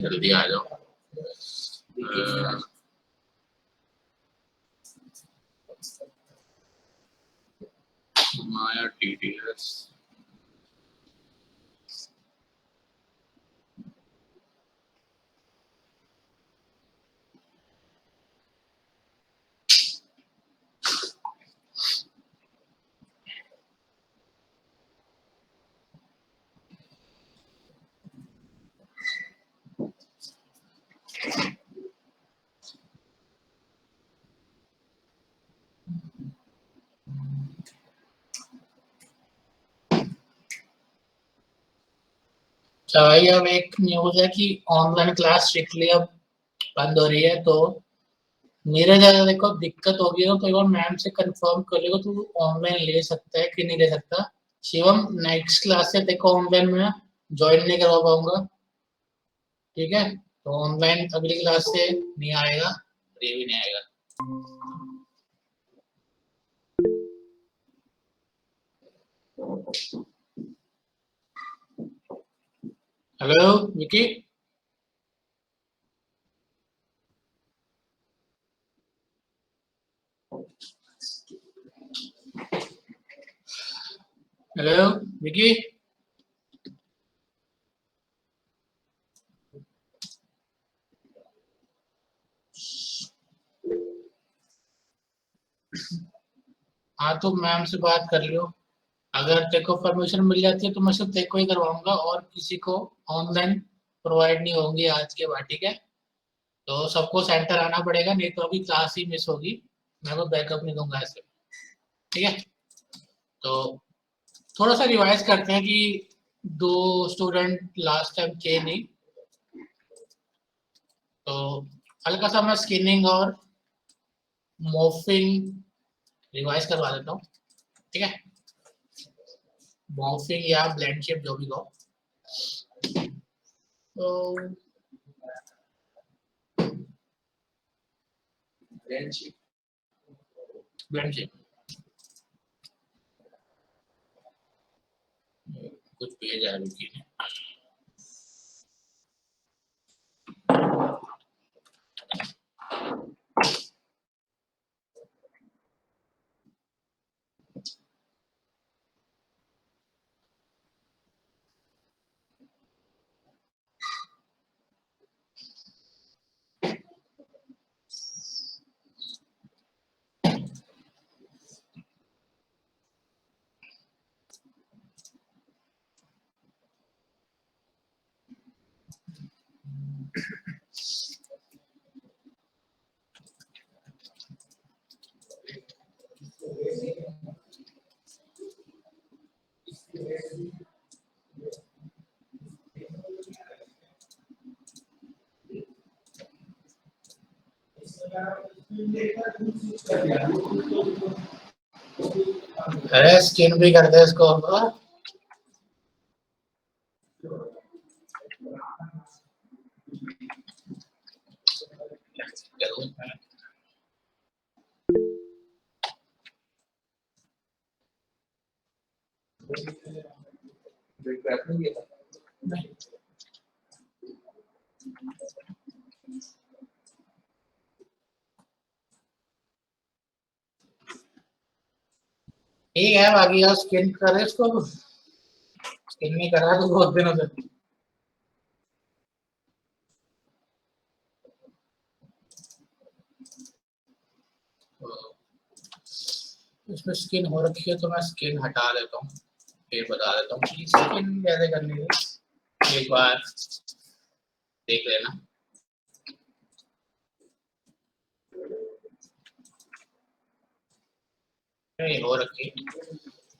जल्दी आ जाओ। माया TTS अच्छा भाई, अब एक न्यूज है कि ऑनलाइन क्लास स्ट्रिक्टली अब बंद हो रही है। तो मेरे ज्यादा देखो दिक्कत होगी तो एक बार मैम से कंफर्म कर लेगा, तू ऑनलाइन ले सकता है कि नहीं ले सकता। शिवम, नेक्स्ट क्लास से देखो ऑनलाइन में ज्वाइन नहीं करवा पाऊंगा, ठीक है? तो ऑनलाइन अगली क्लास से नहीं आएगा, ये भी नहीं आएगा। हेलो विकी। हेलो विकी। हाँ, तो मैम से बात कर लियो। अगर तेरे को परमिशन मिल जाती है तो मैं सिर्फ तेरे को ही करवाऊंगा और किसी को ऑनलाइन प्रोवाइड नहीं होंगी आज के बाद, ठीक है? तो सबको सेंटर आना पड़ेगा, नहीं तो अभी क्लास ही मिस होगी। मैं को बैकअप नहीं दूंगा ऐसे, ठीक है? तो थोड़ा सा रिवाइज करते हैं कि दो स्टूडेंट लास्ट टाइम थे नहीं, तो हल्का सा मैं स्किनिंग और मॉर्फिंग रिवाइज करवा देता हूँ, ठीक है? मॉर्फिंग या ब्लेंड शेप जो भी हो। तो ब्लेंड शेप, ब्लेंड शेप कुछ भेजा है विकी ने। अरे स्किन भी कर दे इसको। ठीक है, बाकी यार स्किन करे इसको। स्किन नहीं कर रहा तो बहुत दिनों से। इसमें स्किन हो रखी है तो मैं स्किन हटा देता हूँ, फिर बता देता हूँ कि स्किन कैसे करनी है, एक बार देख लेना। नहीं हो रखी है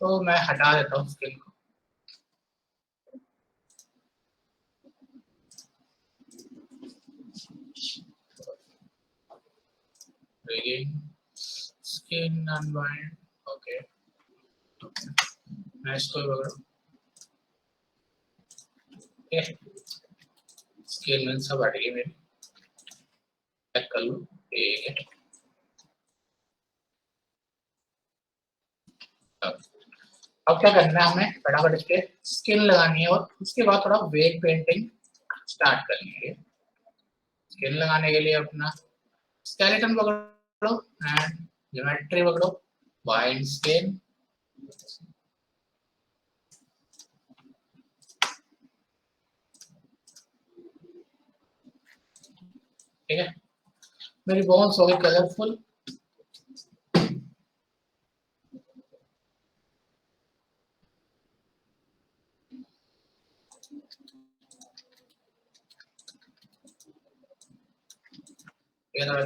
तो मैं हटा देता हूँ स्किन को। Skin unbind, okay. मैं इसको स्किन में सब हट गई मेरी, चेक कर लूँ, ठीक है। अब क्या करना है, हमें फटाफट इस पे स्किन लगानी है और उसके बाद थोड़ा वेग पेंटिंग स्टार्ट करनी है। स्किन लगाने के लिए अपना स्केलेटन पकड़ो एंड ज्योमेट्री पकड़ो, बाइंड स्किन, ठीक है। मेरी बोन्स हो गई कलरफुल।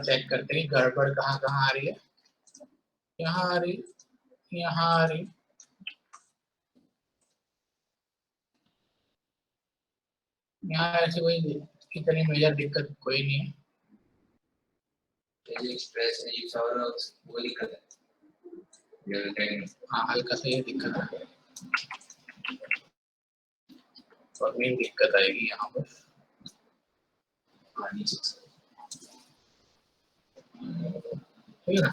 चेक करते हैं गड़बड़ कहाँ कहाँ आ रही है। यहाँ आ रही, यहाँ आ रही, यहाँ ऐसे कोई इतनी मेजर दिक्कत कोई नहीं है। एक्सप्रेस वो दिक्कत है, हाँ हल्का सा ये दिक्कत है, और मेन दिक्कत आएगी यहाँ पर। ठीक है ना,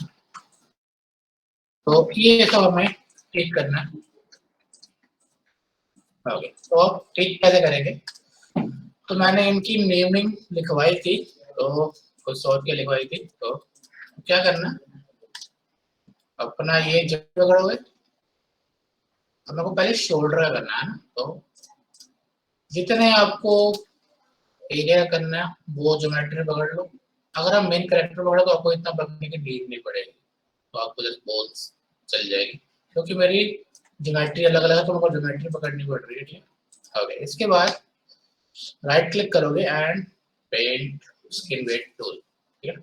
तो ये सब हमें ठीक करना है। ओके, तो अब ठीक कैसे करेंगे? तो मैंने इनकी नेमिंग लिखवाई थी, तो कुछ और के लिखवाई थी, तो क्या करना, अपना ये जब पकड़ोगे अपने को पहले शोल्डर करना है ना, तो जितने आपको एरिया करना है वो ज्योमेट्री पकड़ लो। अगर आप मेन कैरेक्टर पकड़ो तो आपको इतना पकड़ने की नीड नहीं पड़ेगी, तो आपको जस्ट बोन्स चल जाएगी, क्योंकि मेरी ज्योमेट्री अलग अलग है तो मेरे को ज्योमेट्री पकड़नी पड़ रही है। ठीक है, ओके। इसके बाद राइट क्लिक करोगे and paint skin weight tool, ठीक है,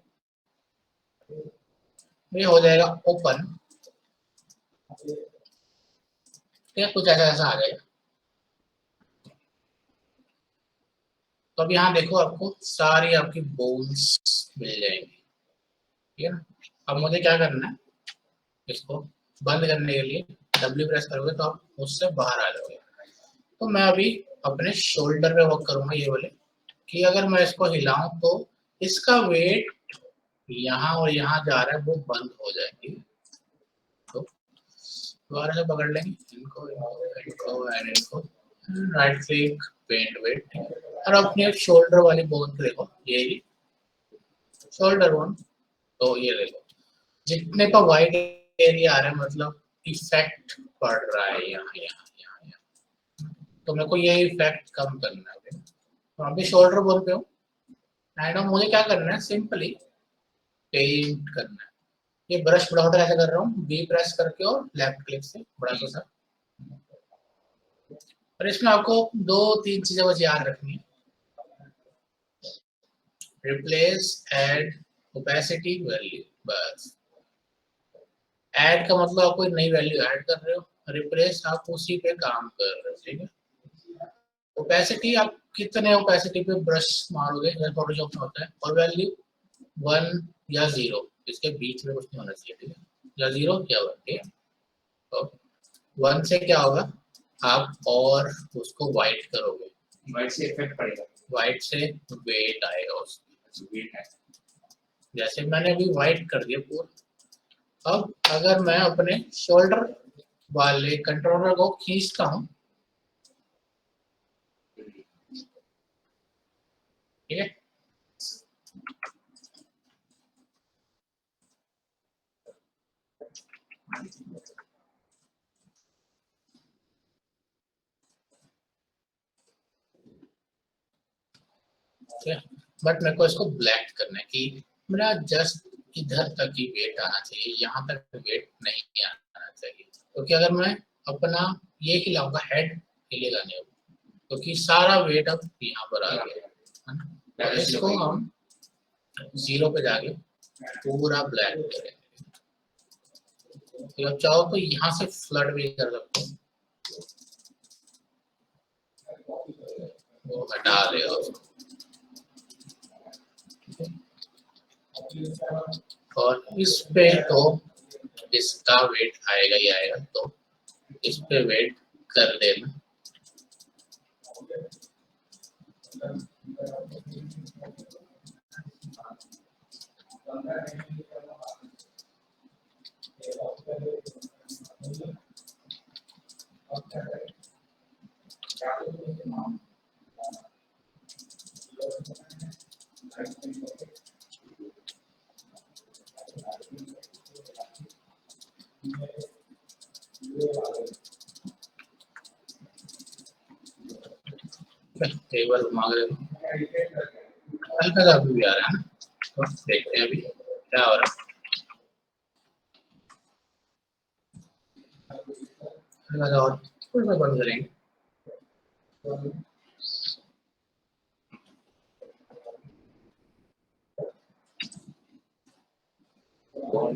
ये हो जाएगा ओपन। ठीक है, कुछ ऐसा ऐसा आ जाएगा। तो अब यहाँ देखो आपको सारी आपकी बोन्स मिल जाएंगी, ठीक है ना। अब मुझे क्या करना है, इसको बंद करने के लिए W प्रेस करोगे तो आप उससे बाहर आ जाओगे। तो मैं अभी अपने शोल्डर पे वर्क करूंगा, ये बोले कि अगर मैं इसको हिलाऊं तो इसका वेट यहाँ और यहाँ जा रहा है, वो बंद हो जाएगी। तो दोबारा से पकड़ लेंगे इनको, इनको एंड इनको, राइट क्लिक पेंट वेट, और अपने शोल्डर वाली बोन को देखो, ये शोल्डर बोन, तो ये देखो जितने का वाइड एरिया आ रहा है, मतलब इफेक्ट पड़ रहा है यहाँ यहाँ यहाँ यहाँ, तो मेरे को ये इफेक्ट कम करना है। तो अभी शोल्डर बोन पे हूँ एंड मुझे क्या करना है, सिंपली पेंट करना है। ये ब्रश बड़ा होता है, ऐसे कर रहा हूँ, बी प्रेस करके और लेफ्ट क्लिक से बड़ा सा। और इसमें आपको दो तीन चीजें बस याद रखनी है, रिप्लेस एड ओपेसिटी वैल्यू, बस। ऐड का मतलब आप कोई नई वैल्यू ऐड कर रहे हो, रिप्लेस आप उसी पे काम कर रहे हो, ठीक है। ओपेसिटी आप कितने ओपेसिटी पे ब्रश मारोगे, जैसे फोटोशॉप में होता है, और वैल्यू 1 या 0, इसके बीच में कुछ नहीं होना चाहिए, ठीक है, या 0 क्या हुआ, ठीक है। तो 1 से क्या होगा, आप और उसको वाइट करोगे, वाइट से इफेक्ट पड़ेगा, वाइट से वेट आएगा उसमें, वेट है, जैसे मैंने अभी वाइट कर दिया पूरा। अब अगर मैं अपने शोल्डर वाले कंट्रोलर को खींचता हूँ, ठीक है, ठीक है, बट मेरे को इसको ब्लैक करना है कि मेरा जस्ट इधर तक ही वेट आना चाहिए, यहाँ तक वेट नहीं आना चाहिए, क्योंकि अगर मैं अपना ये हिलाऊंगा, हेड हिलेगा नहीं, क्योंकि सारा वेट अब यहाँ पर आ गया है ना। तो इसको हम 0 पे जाके पूरा ब्लैक करेंगे। तो अब चाहो तो यहाँ से फ्लड भी कर सकते हो, वो हटा दे और इस पे तो इसका वेट आएगा ही आएगा, तो इस पे वेट कर देना। एक बार घुमा के देखो, हल्का सा भी आ रहा है ना, तो देखते हैं अभी क्या हो रहा है। हल्का सा और थोड़ा सा बंद करेंगे।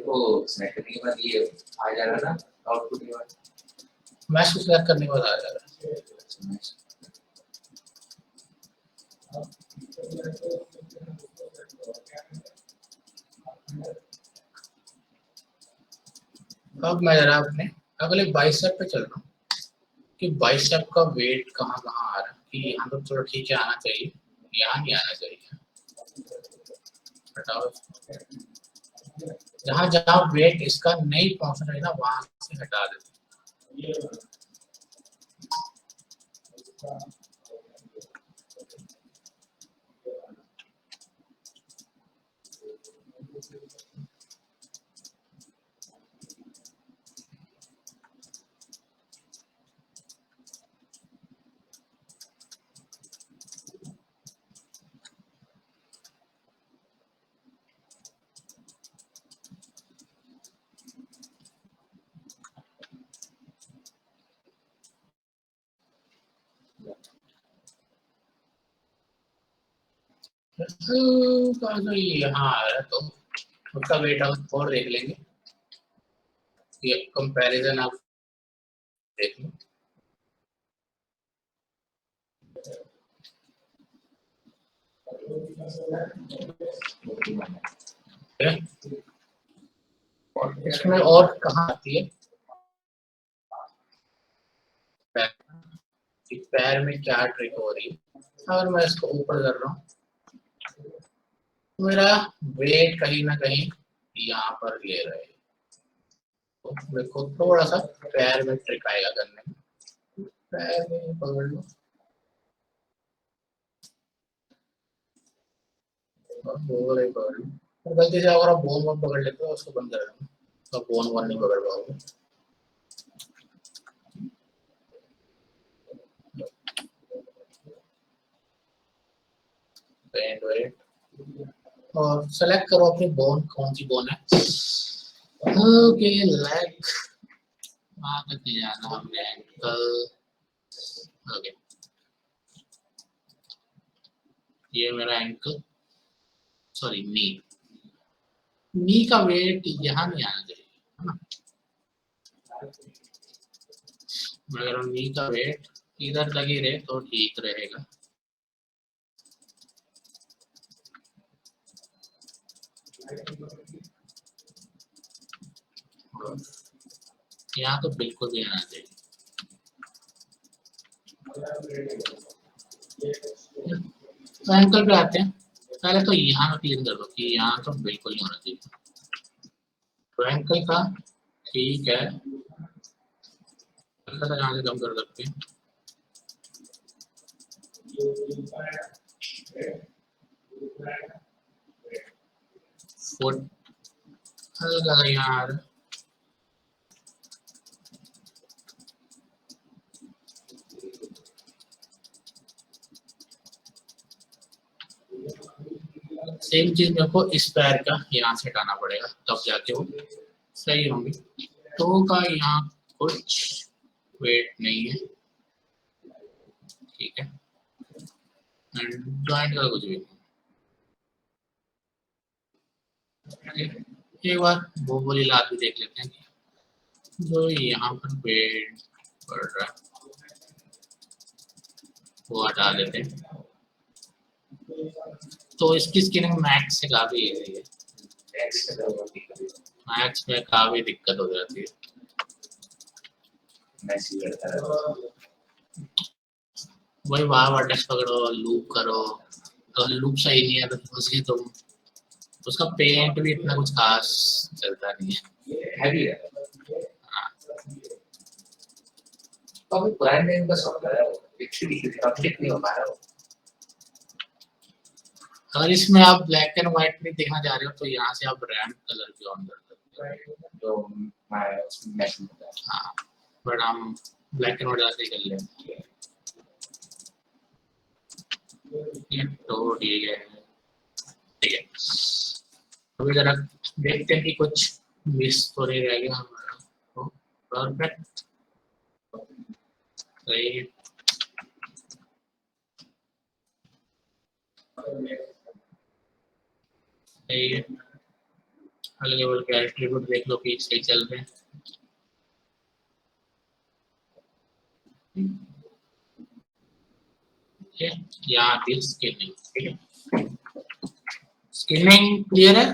को सेलेक्ट करने के बाद ये आ जा रहा ना आउटपुट के बाद मैश को सिलेक्ट करने के बाद आ जा रहा है। अब मैं जरा अपने अगले बाइसेप पे चल रहा हूँ कि बाइसेप का वेट कहाँ कहाँ आ रहा है, कि यहाँ तो चलो ठीक है आना चाहिए, यहाँ नहीं आना चाहिए। हटाओ, जहाँ जहाँ वेट इसका नहीं पहुँच रहा है ना वहां से हटा देते। तो यहाँ आ रहा है तो उसका वेट हम और देख लेंगे, ये कंपैरिजन आप देख लो। और इसमें और कहाँ आती है, पैर में क्या ट्रिक हो रही है। अगर मैं इसको ऊपर कर रहा हूँ तो मेरा वेट कहीं ना कहीं यहाँ पर ले रहे हैं, तो देखो थोड़ा सा पैर में ट्रिक आएगा करने में। पैर में पकड़ लो और बोन नहीं पकड़ लो, और गलती से अगर आप बोन वन पकड़ लेते हो उसको बंद कर दो, तो बोन वन नहीं पकड़ पाओगे। बैंड वेट और सेलेक्ट करो अपनी बोन, कौन सी बोन है। ओके लेग, वहां तक नहीं जाना हमने, एंकल। ओके ये मेरा एंकल, सॉरी नी का वेट यहाँ नहीं आना चाहिए, है ना। अगर हम नी का वेट इधर लगे रहे तो ठीक रहेगा। यहाँ तो बिल्कुल भी आना चाहिए। तो एंकल पे आते हैं, पहले तो यहाँ क्लियर कर दो कि यहाँ तो बिल्कुल नहीं होना चाहिए। तो एंकल का ठीक है, हल्का सा यहाँ से कम कर सकते हैं। फुट हल्का सा यहाँ, सेम चीज मेरे को इस पैर का यहाँ से हटाना पड़ेगा तब जाके वो सही होंगे। टो का यहाँ कुछ वेट नहीं है, ठीक है, जॉइंट का कुछ भी नहीं। एक बार वो वाली लात भी देख लेते हैं जो यहाँ पर वेट बढ़ रहा है, वो हटा देते हैं। तो इसकी स्किनिंग मैक्स से काफी इजी है, मैक्स में काफी दिक्कत हो जाती है। वही वहाँ वर्टेक्स पकड़ो, लूप करो, तो लूप सही नहीं है तो उसकी तुम उसका पेंट भी इतना कुछ खास चलता नहीं है। हाँ। तो अभी ब्रांड नेम का सॉफ्टवेयर है, एक्चुअली अपडेट नहीं हो पा रहा है। अगर इसमें आप ब्लैक एंड व्हाइट में देखना चाह रहे हो तो यहाँ से आप रैम्प कलर भी ऑन कर सकते हो, जो मैच होता है। हाँ बट हम ब्लैक एंड व्हाइट ऐसे ही कर लेंगे। ये तो ठीक है, ठीक है। अभी जरा देखते हैं कि कुछ मिस तो नहीं रह गया हमारा। तो परफेक्ट, सही है। सही है, हल्के फुल्के एट्रीब्यूट देख लो कि सही चल रहे हैं। ठीक है, यहाँ थी स्किनिंग, ठीक है। स्किनिंग क्लियर है?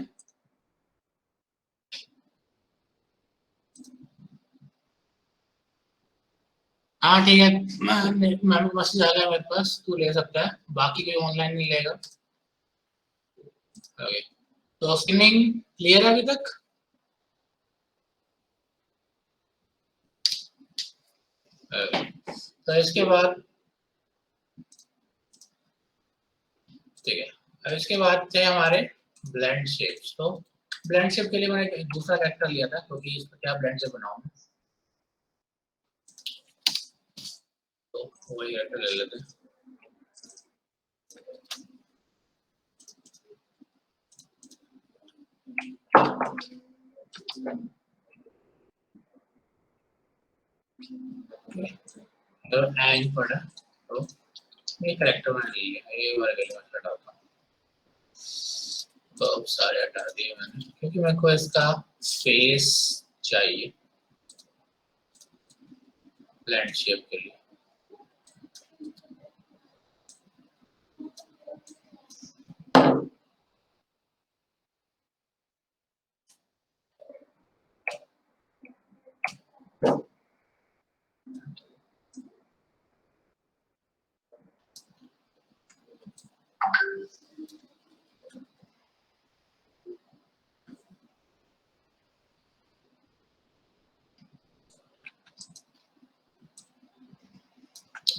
हाँ ठीक है, मैं मैसेज आ गया मेरे पास, तू ले सकता है, बाकी कोई ऑनलाइन नहीं लेगा। ओके, तो स्किनिंग क्लियर है अभी तक? ओके, तो इसके बाद, ठीक है, अब इसके बाद थे हमारे ब्लेंड शेप्स। तो ब्लेंड शेप के लिए मैंने एक दूसरा कैरेक्टर लिया था, क्योंकि इस पर क्या ब्लेंड शेप बनाऊं, तो वही कैरेक्टर ले लेते हैं। तो एंड पड़ा, तो ये कैरेक्टर मैंने ले लिया, ये वाला कैरेक्टर मैं हटाता हूँ। तो अब सारे हटा दिए मैंने, क्योंकि मेरे को इसका फेस चाहिए ब्लेंड शेप के लिए।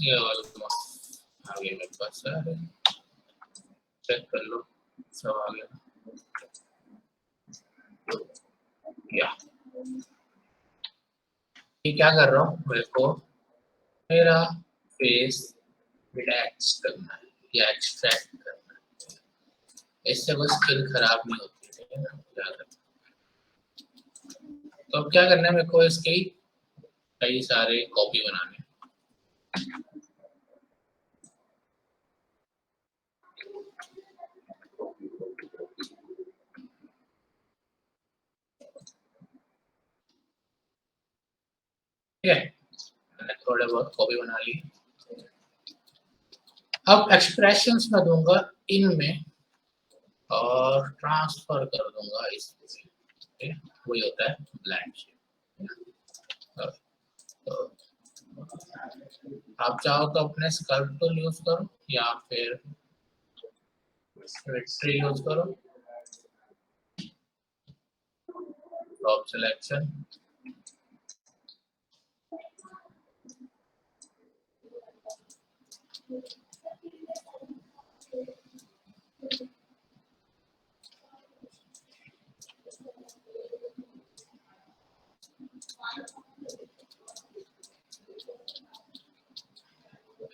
ये ऑलमोस्ट आ गया मेरे पास सारे, चेक कर लो, सब आ गया। या ये क्या कर रहा हूँ, मेरे को मेरा फेस रिलैक्स करना है या एक्सट्रैक्ट करना है, इससे कोई स्किन खराब नहीं होती, ठीक है ना, याद रखना। तो अब क्या करना है, मेरे को इसकी कई सारे कॉपी बनाने हैं। ठीक है, मैंने थोड़े बहुत कॉपी बना ली। अब एक्सप्रेशंस में दूंगा इनमें और ट्रांसफर कर दूंगा इसमें, ठीक है, वही होता है ब्लेंड शेप। तो आप चाहो तो अपने स्कल्प टूल यूज करो या फिर ट्री यूज करो, टॉप सिलेक्शन,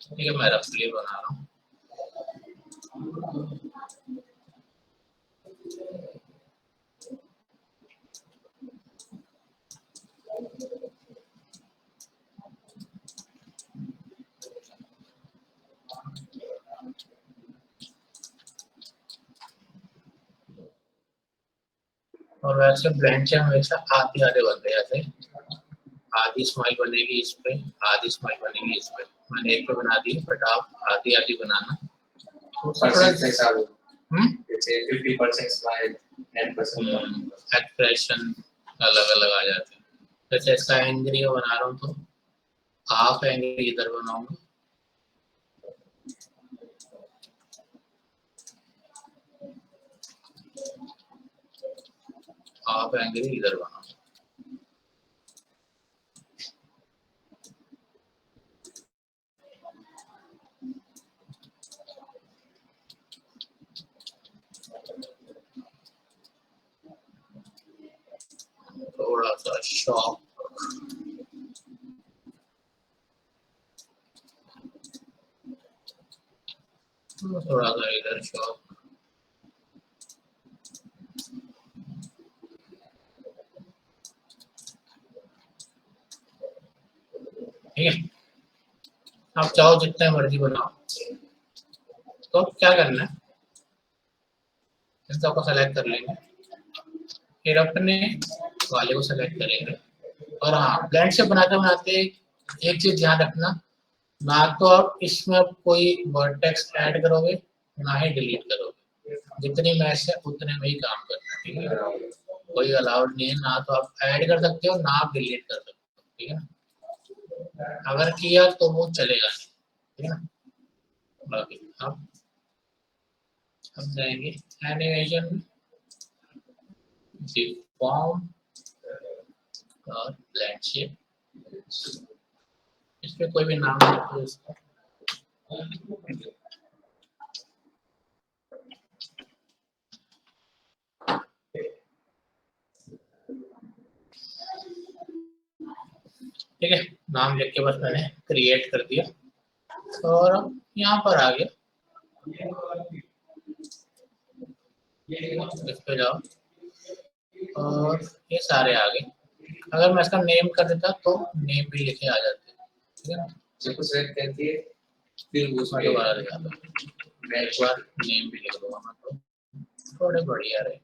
ठीक है, मैं रफली बना रहा हूँ। और वैसे ब्लेंड से हमेशा आधे आधे बनते हैं, जैसे आधी स्माइल बनेगी इस पे, आधी स्माइल बनेगी इस पे। मैंने एक पे बना दी, बट आप आधी आधी बनाना, तो परसेंट से हिसाब जैसे 50% स्माइल, 10% एक्सप्रेशन अलग अलग आ जाते हैं। जैसे इसका एंग्री बना रहा हूँ, तो हाफ एंग्री इधर बनाऊंगा, हाफ एंग्री इधर बनाऊंगा। थोड़ा सा शॉप, थोड़ा सा इधर शॉप, ठीक है। आप चाहो जितने मर्जी बनाओ। तो क्या करना है, इस सबको सेलेक्ट कर लेंगे, फिर अपने वाले को सेलेक्ट करेंगे। और हाँ, ब्लेंड से बनाते बनाते एक चीज ध्यान रखना, ना तो आप इसमें कोई वर्टेक्स ऐड करोगे, ना ही डिलीट करोगे। जितनी मैच है उतने में ही काम करना, ठीक है। कोई अलाउड नहीं है, ना तो आप ऐड कर सकते हो, ना आप डिलीट कर सकते हो, ठीक है ना। अगर किया तो वो चलेगा नहीं, ठीक है ना। बाकी अब जाएंगे एनिमेशन, फॉर्म और ब्लेंड शेप। इस पे कोई भी नाम दो इसका। ठीक है, नाम लिख के बस मैंने क्रिएट कर दिया और यहाँ पर आ गया, इस पे जाओ और ये सारे आ गए। अगर मैं इसका नेम कर देता तो नेम भी लिखे आ जाते, ठीक है ना। जब सेलेक्ट करके फिर उसमें दोबारा दिखाता हूँ, मैं एक बार नेम भी लिख दूंगा, तो थोड़े बढ़िया रहे।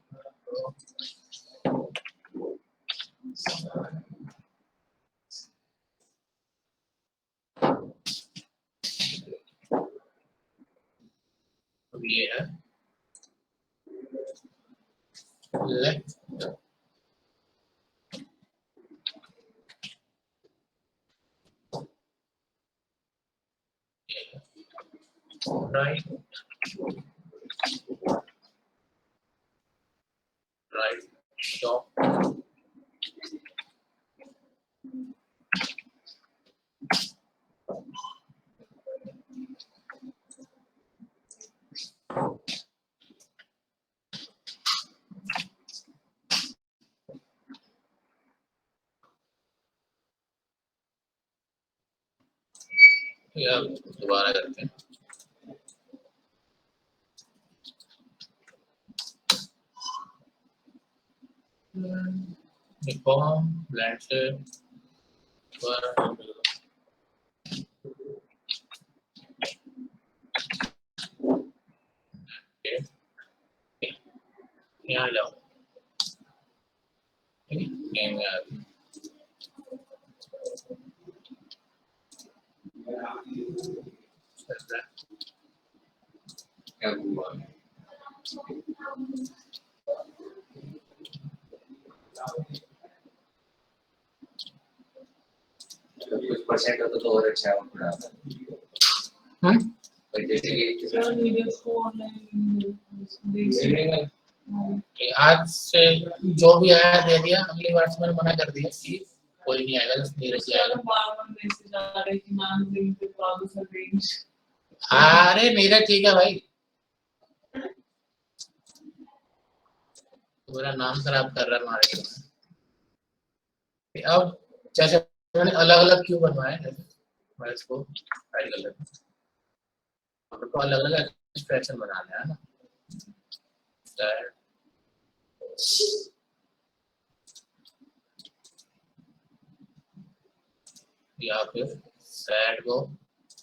तो ये है लेफ्ट, राइट, राइट शॉप, या दोबारा करते हैं। फॉर्म ब्लेंड शेप यहाँ जाओ, ठीक है, नेम में आ गया। क्या हुआ? कुछ परसेंट होता तो और अच्छा होता। आज से जो भी आया दे दिया, अगली बार से मैंने मना कर दिया कि कोई नहीं आएगा, नीरज ही आएगा। अरे नीरज ठीक है भाई, मेरा नाम खराब कर रहा है हमारे। अब जैसे मैंने अलग अलग क्यों बनवाए, मैं इसको हाइड कर लेता हूँ, तो अलग अलग एक्सप्रेशन बनाना है ना। या फिर सैड को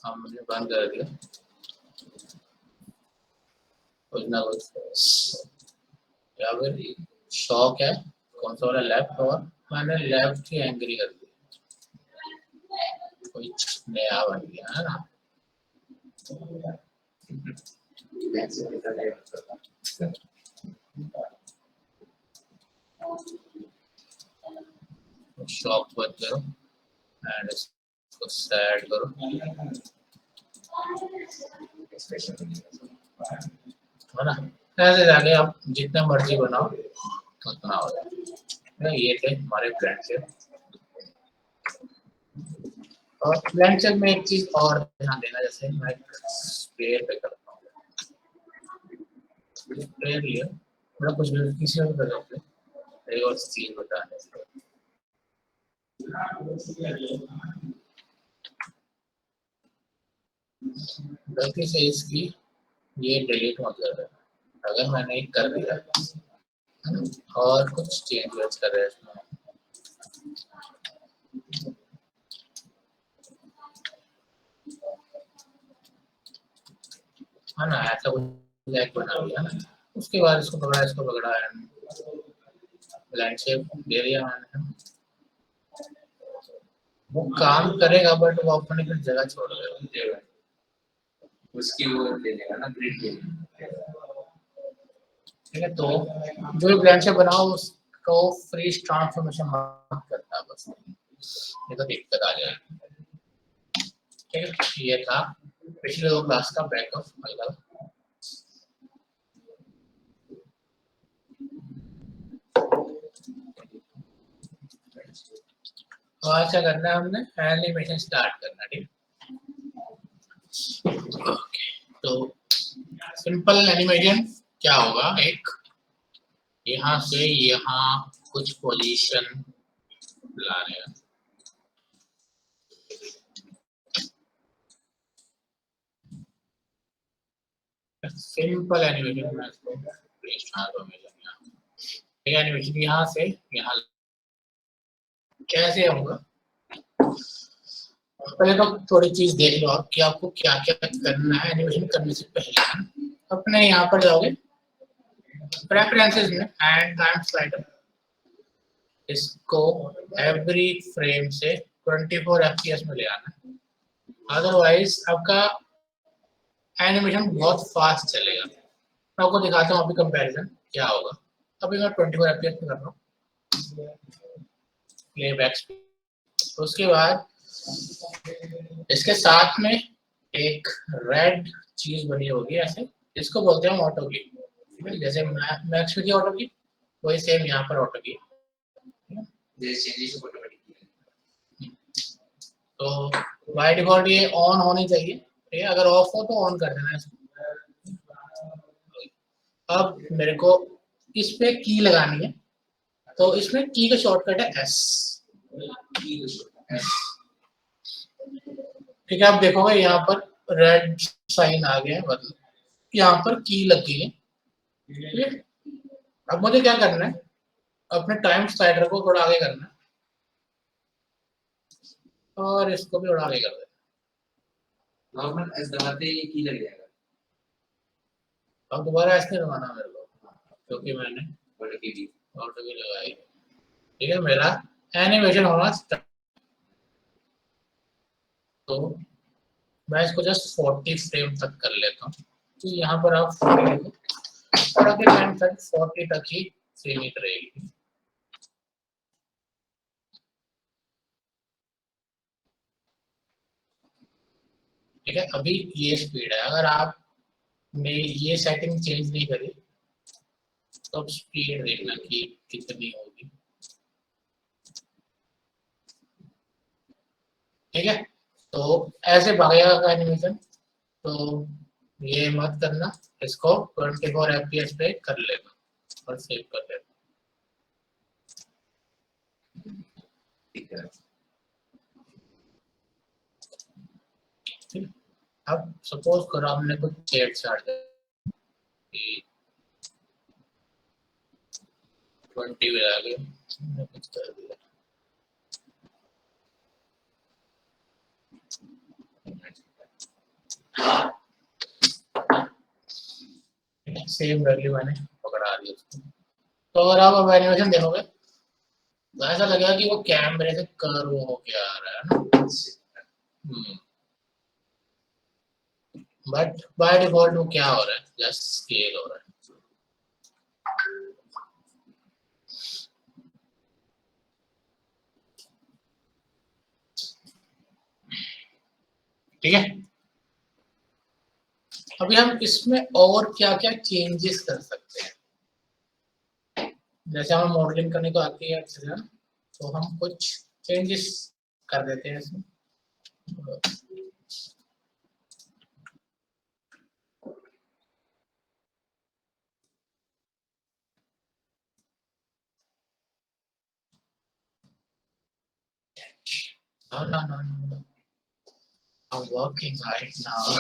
हमने बंद कर दिया, कुछ ना कुछ, या फिर शॉक है कौन सा वाला, लेफ्ट, और मैंने लेफ्ट ही एंग्री कर दिया, कुछ नया बन गया है ना। शॉक बंद करो एंड इसको सैड करो, है ना। ऐसे जाके आप जितना मर्जी बनाओ उतना हो जाए। ये थे हमारे ब्लेंड से। और ब्लेंड से में एक चीज और ध्यान देना, जैसे मैं स्प्रे पे करता हूँ, स्प्रे लिया, थोड़ा कुछ भी किसी में कर सकते हैं, एक और चीज बताने से गलती से इसकी ये डिलीट मत कर देना। अगर मैंने कर दिया है ना, और कुछ चेंजेस कर रहे हैं इसमें, है ना, ऐसा कुछ लैग बना दिया ना, उसके बाद इसको पकड़ा एंड ब्लैंक शेप दे दिया मैंने। वो काम करेगा बट वो अपनी कुछ जगह छोड़ देगा। उसकी वो ले लेगा ना, ग्रिड ले लेगा। ठीक है, तो जो भी ब्लैंक शेप बनाओ उसको फ्रीज ट्रांसफॉर्मेशन मत करता बस, ये तो दिक्कत आ जाएगी। ठीक है, ये था पिछले दो क्लास का बैकअप मतलब। तो आज क्या करना है, हमने एनिमेशन स्टार्ट करना। ठीक, ओके, तो सिंपल एनिमेशन क्या होगा, एक यहाँ से यहाँ कुछ पोजीशन ला रहे हैं। सिंपल एनिमेशन में इसको एनिमेशन यहाँ से यहाँ कैसे होगा। पहले तो थोड़ी चीज देख लो आप कि आपको क्या क्या करना है एनिमेशन करने से पहले। अपने यहाँ पर जाओगे प्रेफरेंसेस में एंड टाइम स्लाइडर, इसको एवरी फ्रेम से 24 fps में ले आना, अदरवाइज आपका एनिमेशन बहुत फास्ट चलेगा। मैं आपको दिखाता हूँ अभी कंपैरिजन क्या होगा। अभी मैं 24 fps में कर रहा हूँ प्लेबैक स्पीड। उसके बाद इसके साथ में एक रेड चीज बनी होगी ऐसे, इसको बोलते हैं ऑटो की। जैसे मैक्स की ऑटो की, वही सेम यहाँ पर ऑटो की। तो बाय डिफॉल्ट ये ऑन होनी चाहिए, ठीक है, अगर ऑफ हो तो ऑन कर देना है। अब मेरे को इस पे की लगानी है, तो इसमें की का शॉर्टकट है एस। ठीक है, आप देखोगे यहाँ पर रेड साइन आ गया है, मतलब यहाँ पर की लग गई है। ठीक है, अब मुझे क्या करना है, अपने टाइम स्लाइडर को थोड़ा आगे करना है और इसको भी थोड़ा आगे कर देना। नॉर्मल एस दबाते ही की लग जाएगा। अब दोबारा ऐसे दबाना मेरे को, क्योंकि मैंने ऑटो की लगाई। ठीक है, मेरा एनिमेशन होना स्टार्ट। तो मैं इसको जस्ट 40 फ्रेम तक कर लेता हूँ। तो यहाँ पर आप 40 और अगले टाइम तक 40 तक ही सीमित रहेगी। ठीक है, अभी ये स्पीड है, अगर आपने ये सेटिंग चेंज नहीं करी तो अब स्पीड देखना कि कितनी होगी। ठीक है, तो ऐसे भागेगा एनिमेशन, तो ये मत करना, इसको 24 fps पे कर लेना और सेव कर देना। ठीक है, अब सपोज करो हमने कुछ चेट छाड़ दिया 20 में आ गया, कुछ कर दिया। सेम वैल्यू मैंने पकड़ा दी उसको। तो अगर आप अब एनिमेशन देखोगे तो ऐसा लगेगा कि वो कैमरे से कर्व होके आ रहा है ना। बट बाय डिफॉल्ट वो क्या हो रहा है, जस्ट स्केल हो रहा है। ठीक है, अभी हम इसमें और क्या क्या चेंजेस कर सकते हैं। जैसे हमें मॉडलिंग करने को आती है अच्छे से, तो हम कुछ चेंजेस कर देते हैं इसमें। No. I'm working right now.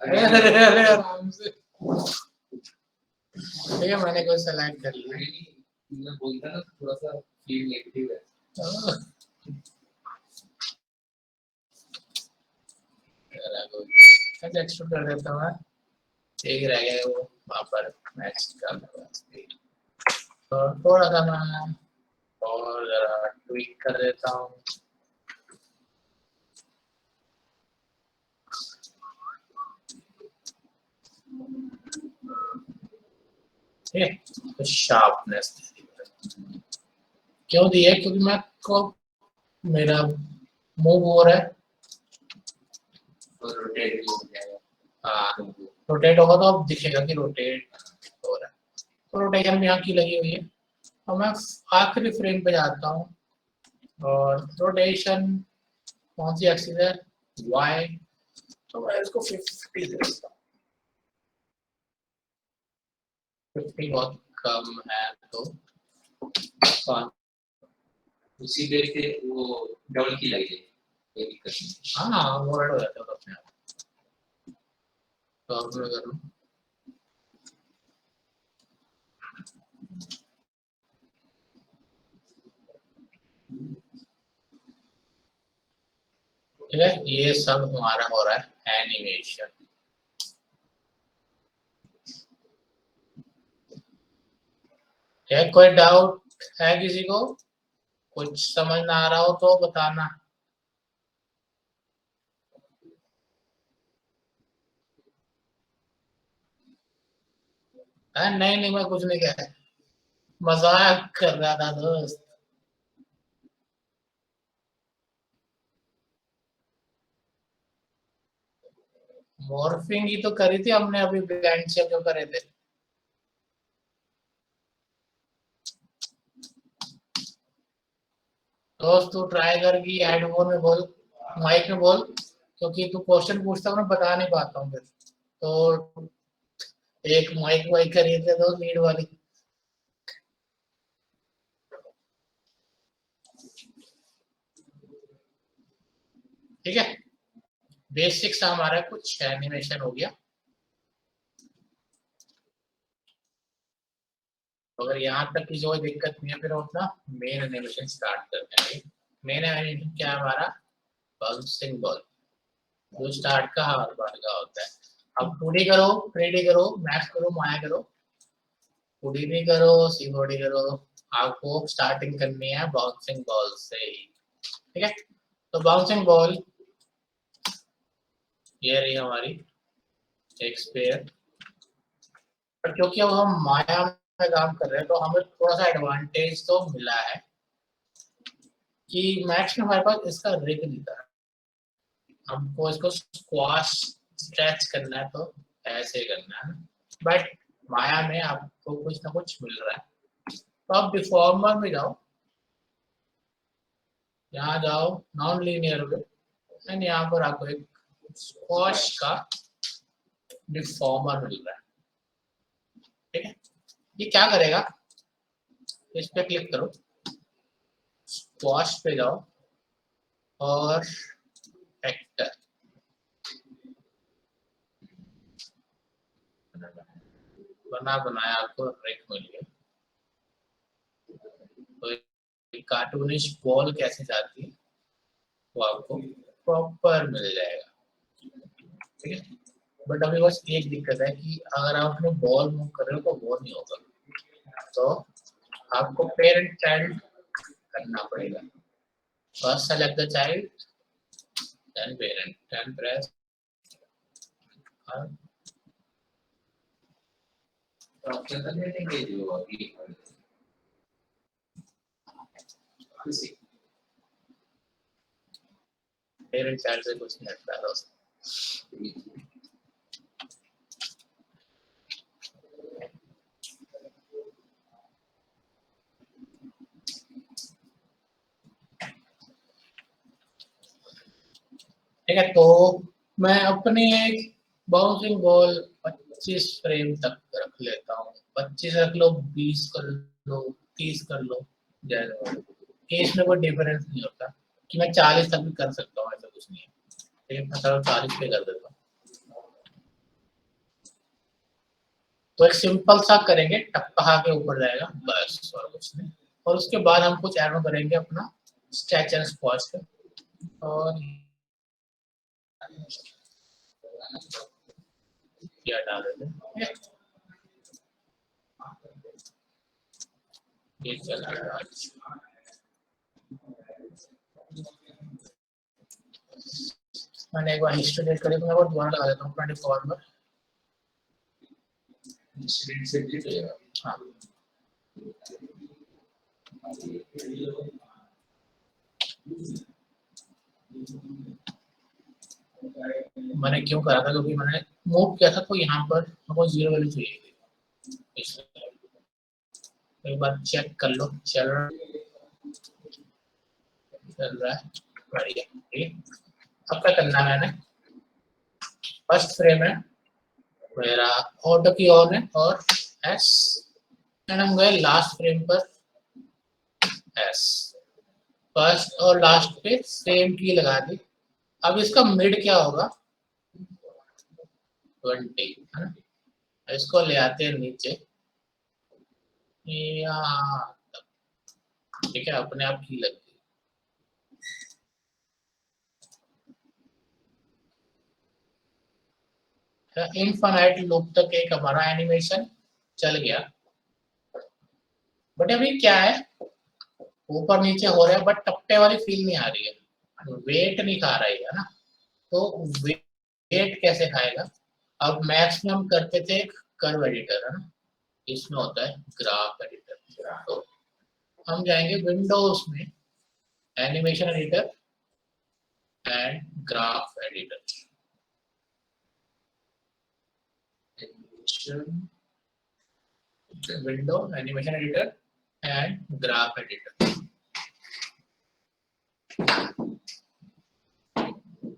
अरे अरे आराम से। ठीक है, मैंने कोई सेलेक्ट कर लिया। मैं बोलता ना थोड़ा सा फील नेगेटिव है। एक्सट्रा कर देता हूँ। ठीक रह गया वो वहाँ पर मैच का। तो थोड़ा सा मैं और जरा ट्वीक कर देता हूँ। ठीक है, तो शार्पनेस क्यों दी है? क्योंकि मैं को मेरा मूव हो रहा है और रोटेट भी हो जाएगा। हाँ, रोटेट होगा तो अब दिखेगा कि रोटेट हो रहा है। तो रोटेशन भी यहाँ की लगी हुई है और मैं आखिरी फ्रेम पे जाता हूँ और रोटेशन कौन सी एक्सिस है? वाई। तो मैं इसको 50 देता हूँ। 50 बहुत कम है तो उसी देर से वो डबल की लगी है, कोई दिक्कत नहीं। हाँ वर्ड हो जाता है अपने आप। तो अब मैं करूँ ठीक है, ये सब हमारा हो रहा है एनिमेशन। है कोई डाउट है किसी को? कुछ समझ ना आ रहा हो तो बताना। है नहीं नहीं, मैं कुछ नहीं कह रहा, मजाक कर रहा था दोस्त। मॉर्फिंग ही तो करी थी हमने अभी, ब्लैंक से जो करे थे। दोस्त तू ट्राई कर कि हेडफोन में बोल, माइक में बोल, क्योंकि तू क्वेश्चन पूछता हूँ मैं बता नहीं पाता हूँ फिर। तो एक माइक वाइक खरीद ले दो लीड वाली। ठीक है, बेसिक्स हमारा कुछ एनिमेशन हो गया। अगर यहाँ तक की कोई दिक्कत नहीं है फिर हम अपना मेन एनिमेशन स्टार्ट करते हैं। मेन एनिमेशन क्या है हमारा? बाउंसिंग बॉल, जो स्टार्ट का हर बार का होता है। अब 2D करो, 3D करो, मैक्स करो, माया करो, 2D भी करो, C4D करो, आपको स्टार्टिंग करनी है बाउंसिंग बॉल से ही। ठीक है, तो बाउंसिंग बॉल ये रही हमारी एक स्पेयर। पर क्योंकि अब हम माया में काम कर रहे हैं तो हमें थोड़ा सा एडवांटेज तो मिला है कि मैक्स में हमारे पास इसका रिग नहीं था। हमको इसको स्क्वाश स्ट्रेच करना है तो ऐसे करना है, बट माया में आपको कुछ ना कुछ मिल रहा है। तो आप डिफॉर्मर में जाओ, यहाँ जाओ नॉन लीनियर में, एंड यहाँ पर आपको एक स्क्वाश का डिफॉर्मर मिल रहा है। ठीक है, ये क्या करेगा? इस पे क्लिक करो, स्क्वाश पे जाओ और वेक्टर बना बनाया आपको रेक मिल गया। तो कार्टूनिश बॉल कैसे जाती है वो आपको प्रॉपर मिल जाएगा। ठीक है, बट अभी बस एक दिक्कत है कि अगर आप अपने बॉल मूव कर रहे हो तो वो नहीं होगा। तो आपको पेरेंट चाइल्ड करना पड़ेगा। First select the child, then parent, then press. Option दे देंगे जो अभी पेरेंट चाइल्ड से कुछ नहीं हटता दोस्त। ठीक है, तो मैं अपनी एक बाउंसिंग बॉल 25 फ्रेम तक रख लेता हूँ। 25 रख लो, 20 कर लो, 30 कर लो, इसमें कोई डिफरेंस नहीं होता कि मैं 40 तक भी कर सकता हूँ, ऐसा कुछ नहीं है। ठीक है, मैं 40 पे कर देता हूँ। तो एक सिंपल सा करेंगे, टपका के ऊपर जाएगा बस, और कुछ नहीं। और उसके बाद हम कुछ एरो करेंगे अपना स्ट्रेच एंड स्क्वाश पे, और क्या डाल देते हैं, ये चला रहा है। मैंने एक बार हिस्ट्री डेट करी, मैं और दोबारा लगा देता हूँ 24 में। हाँ, मैंने क्यों करा था, क्योंकि मैंने मूव किया था तो यहाँ पर हमको 0 वैल्यू चाहिए थी, इसलिए एक बार चेक कर लो। चल रहा है, बढ़िया। ठीक है, अब क्या करना है, मैंने फर्स्ट फ्रेम है मेरा ऑटो की ऑन है और एस, एंड हम गए लास्ट फ्रेम पर एस, फर्स्ट और लास्ट पे सेम की लगा दी। अब इसका मिड क्या होगा, 20 है ना, इसको ले आते हैं नीचे, यहाँ, ठीक है, अपने आप की लग गई। इनफाइनाइट लूप तक एक हमारा एनिमेशन चल गया, बट अभी क्या है, ऊपर नीचे हो रहा है बट टप्पे वाली फील नहीं आ रही है, वेट नहीं खा रही है ना। तो वेट कैसे खाएगा, अब मैक्स में हम करते थे एक कर्व एडिटर है ना, इसमें होता है ग्राफ एडिटर। तो हम जाएंगे विंडोज में, animation editor and graph editor, window animation editor and graph editor,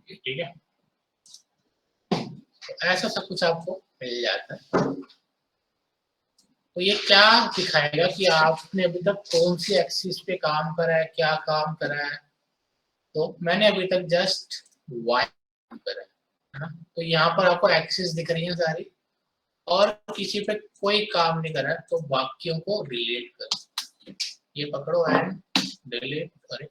ठीक है। तो ऐसा सब कुछ आपको मिल जाता है। तो ये क्या दिखाएगा कि आपने अभी तक कौन सी एक्सिस पे काम करा है, क्या काम करा है। तो मैंने अभी तक जस्ट वाई काम करा है ना, तो यहाँ पर आपको एक्सिस दिख रही है सारी, और किसी पे कोई काम नहीं करा है, तो वाक्यों को रिलेट करो, ये पकड़ो एंड डिलीट करें।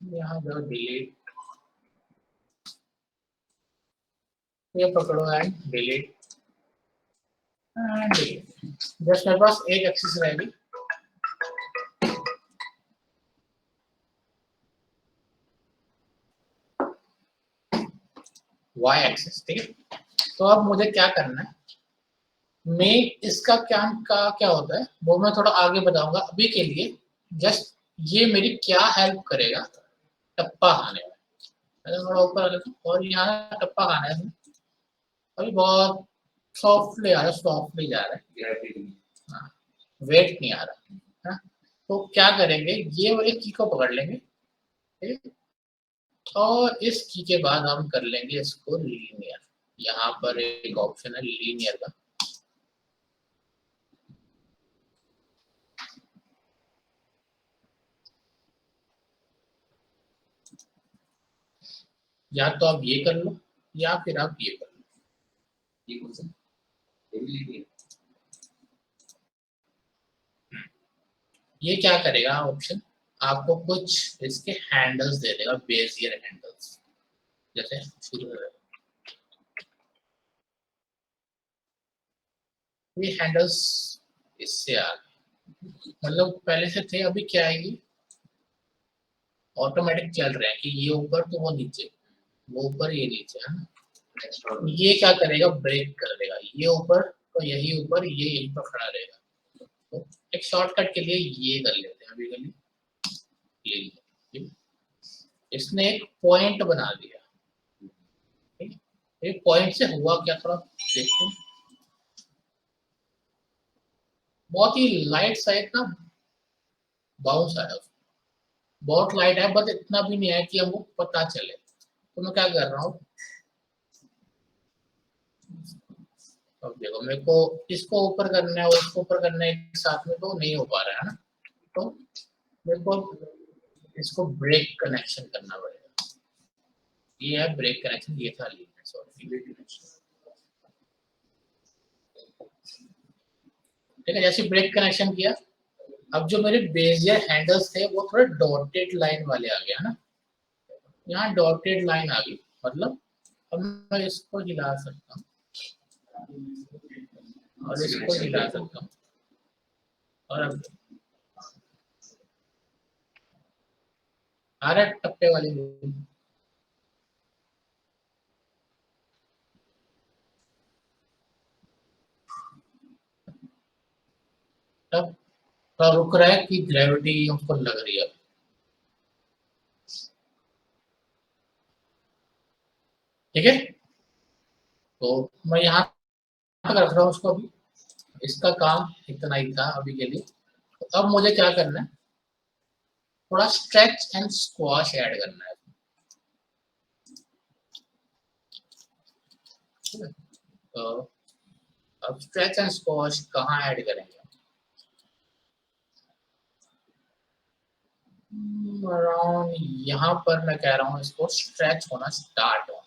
यहाँ जाओ डिलीट, ये पकड़ो एंड डिलीट, जस्ट मेरे पास एक एक्सिस रहेगी, वाई एक्सिस, ठीक है। तो अब मुझे क्या करना है, मैं इसका क्या होता है वो मैं थोड़ा आगे बताऊंगा, अभी के लिए जस्ट ये मेरी क्या हेल्प करेगा, टप्पा खाने में। थोड़ा ऊपर आ जाता हूं, और यहाँ टप्पा खाना है, अभी बहुत सॉफ्टली आ रहा है, सॉफ्टली जा रहा है, हाँ, वेट नहीं आ रहा है। तो क्या करेंगे, ये वाली की को पकड़ लेंगे, ठीक है? और इस की के बाद हम कर लेंगे इसको लीनियर, यहाँ पर एक ऑप्शन है लीनियर का, या तो आप ये कर लो या फिर आप ये कर लो। ये कौन सा, ये क्या करेगा ऑप्शन, आपको कुछ इसके हैंडल्स दे देगा, बेजियर हैंडल्स, जैसे शुरू में ये हैंडल्स इससे आ गए, मतलब पहले से थे, अभी क्या है, ये ऑटोमेटिक चल रहे हैं कि ये ऊपर तो वो नीचे, वो ऊपर ये नीचे, है ना। ये क्या करेगा, ब्रेक कर देगा, ये ऊपर तो यही ऊपर, ये यहीं पर खड़ा रहेगा। तो एक शॉर्टकट के लिए ये कर लेते हैं अभी के लिए, इसने एक पॉइंट बना दिया, ठीक है। एक पॉइंट से हुआ क्या, थोड़ा देखते हैं, बहुत ही लाइट साइड ना बाउंस आया, बहुत लाइट है, बट इतना भी नहीं है कि हमको पता चले। तो मैं क्या कर रहा हूँ, अब देखो मेरे को इसको ऊपर करना है और इसको ऊपर करना है एक साथ में, तो नहीं हो पा रहा है ना, तो मेरे को इसको ब्रेक कनेक्शन करना पड़ेगा, ये है ब्रेक कनेक्शन, ये था लीनियर, सॉरी। ठीक है, जैसे ब्रेक कनेक्शन किया, अब जो मेरे बेजियर हैंडल्स थे वो थोड़े डॉटेड लाइन वाले आ गया ना, यहाँ डॉटेड लाइन आ गई, मतलब अब मैं इसको हिला सकता हूँ और इसको हिला सकता हूँ, और अब आ रहा है टप्पे वाली। तब रुक रहा है कि ग्रेविटी हमको लग रही है। ठीक है, तो मैं यहाँ तक रख रहा हूँ उसको अभी, इसका काम इतना ही था अभी के लिए। तो अब मुझे क्या करना है, थोड़ा स्ट्रेच एंड स्क्वाश ऐड करना है। तो अब स्ट्रेच एंड स्क्वाश कहाँ ऐड करेंगे, अराउंड यहाँ पर मैं कह रहा हूँ इसको स्ट्रेच होना स्टार्ट होना।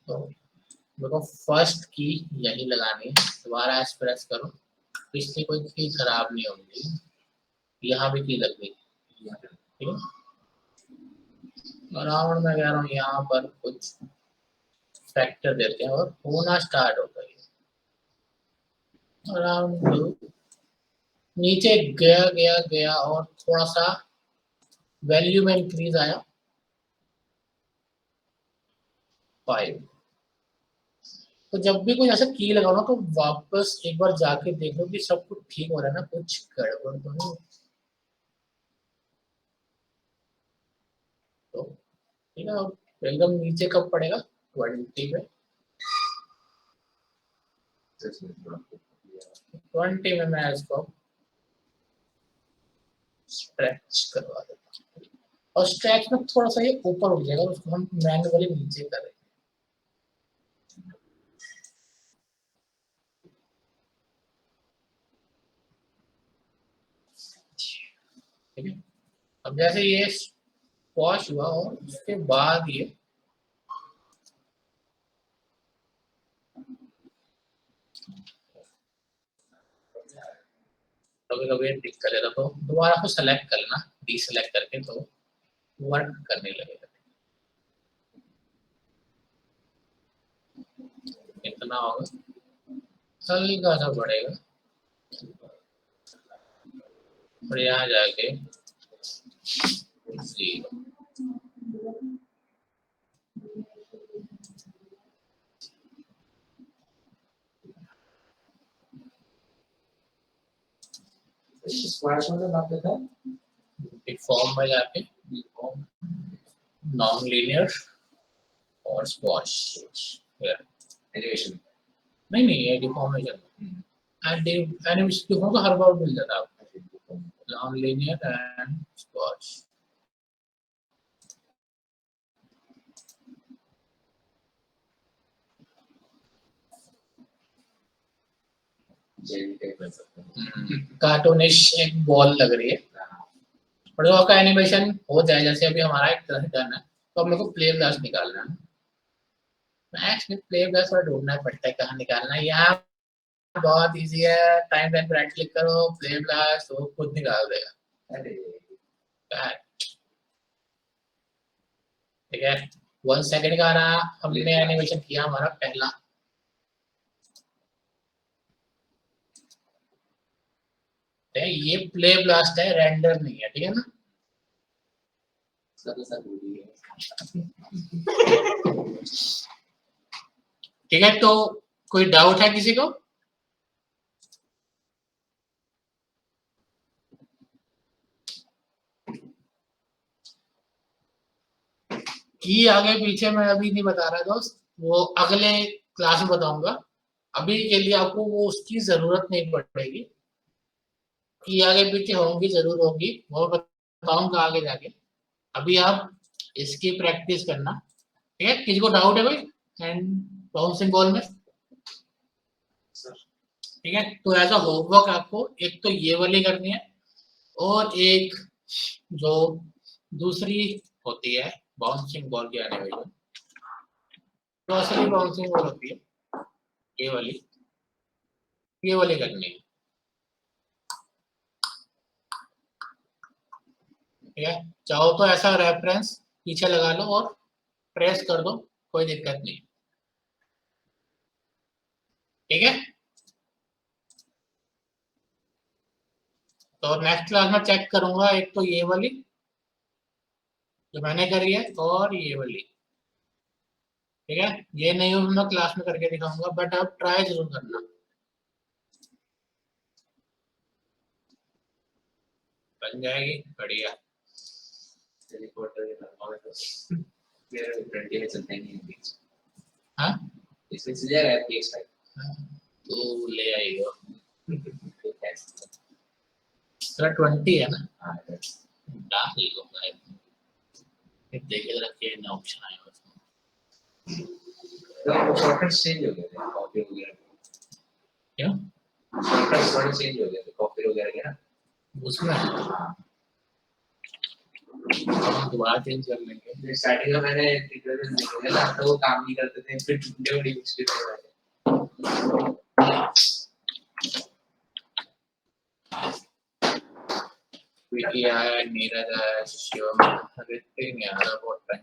तो मेरे को फर्स्ट की यही लगानी है, दोबारा एक्सप्रेस करो, पिछली कोई की खराब नहीं होगी, यहाँ भी की लग गई। ठीक है, अराउंड मैं कह रहा हूँ यहाँ पर कुछ फैक्टर देते हैं और होना स्टार्ट होता है अराउंड, नीचे गया गया गया और थोड़ा सा वैल्यू में इंक्रीज आया 5। तो जब भी कोई ऐसा की लगाओ ना, तो वापस एक बार जाके देखो कि सब कुछ ठीक हो रहा है ना, कुछ गड़बड़ तो नहीं। तो ठीक है, अब एकदम नीचे कब पड़ेगा, 20 में, 20 में मैं इसको स्ट्रेच करवा देता हूँ, और स्ट्रेच में थोड़ा सा ये ऊपर उठ जाएगा, उसको हम मैनुअली नीचे करेंगे। ठीक है, अब जैसे ये वॉश हुआ और उसके बाद ये कभी कभी दिक्कत है, तो दोबारा को सेलेक्ट करना, डीसेलेक्ट करके, तो वर्क करने लगेगा। कितना होगा, हल्का सा बढ़ेगा और यहाँ जाके 0। स्क्वाश मतलब आप देखा फॉर्म में जाके नॉन लीनियर और स्क्वाश, एनिमेशन नहीं नहीं ये डिफॉर्मेशन, एनिमेशन होगा, हर बार मिल जाता है आपको, non linear and squash. Cartoonish एक बॉल लग रही है, और जो आपका एनिमेशन हो जाए, जैसे अभी हमारा एक तरह से करना है, तो अब मेरे को प्ले ग्लास निकालना है। मैक्स में प्ले ग्लास थोड़ा ढूंढना पड़ता है कहाँ निकालना है, यहाँ बहुत इजी है, टाइम लाइन पर राइट क्लिक करो, प्ले ग्लास, तो खुद निकाल देगा। ठीक है, 1 सेकंड का रहा, हमने एनिमेशन किया हमारा पहला। ये प्ले ब्लास्ट है, रेंडर नहीं है, ठीक है ना। ठीक है, तो कोई डाउट है किसी को? की आगे पीछे मैं अभी नहीं बता रहा दोस्त, वो अगले क्लास में बताऊंगा। अभी के लिए आपको वो उसकी जरूरत नहीं पड़ेगी, की आगे पीछे होंगी, जरूर होगी, वो बताऊंगा आगे जाके। अभी आप इसकी प्रैक्टिस करना। ठीक है, किसी को डाउट है भाई एंड बाउंसिंग बॉल में? ठीक है, तो ऐसा होमवर्क आपको एक तो ये वाली करनी है, और एक जो दूसरी होती है बाउंसिंग बॉल की एनिमेशन। तो असली बाउंसिंग बॉल होती है ये वाली करनी है, ठीक है। चाहो तो ऐसा रेफरेंस पीछे लगा लो और प्रेस कर दो, कोई दिक्कत नहीं, ठीक है। तो नेक्स्ट क्लास में चेक करूंगा, एक तो ये वाली जो मैंने करी है और ये वाली, ठीक है। ये नहीं हो मैं क्लास में करके दिखाऊंगा, बट आप ट्राई जरूर करना। बन जाएगी, बढ़िया। टेलीपोर्टर के नाम तो मेरे फ्रेंड में चलते नहीं है बीच। हाँ इसमें से जाएगा आपकी एक साइड तो ले आइएगा। तो तेरा 20 है ना, हाँ डाल ही लूंगा। देखे रखिए ना ऑप्शन आएगा उसमें। तो शॉर्टकट्स चेंज हो गए थे कॉपी वगैरह। क्यों? शॉर्टकट्स थोड़े चेंज हो गए थे कॉपी वगैरह के ना उसमें हाँ। दोबारा चेंज कर लेंगे। स्टार्टिंग में मैंने ट्यूटोरियल देखे थे ना तो वो काम नहीं करते थे, फिर वीडियो बड़ी मुश्किल से बने। पीटीआई नीरज है, शिवम ऋतिक ने आधा बहुत टाइम।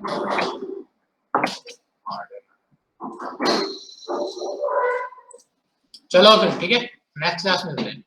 चलो फिर ठीक है, नेक्स्ट क्लास में मिलते हैं।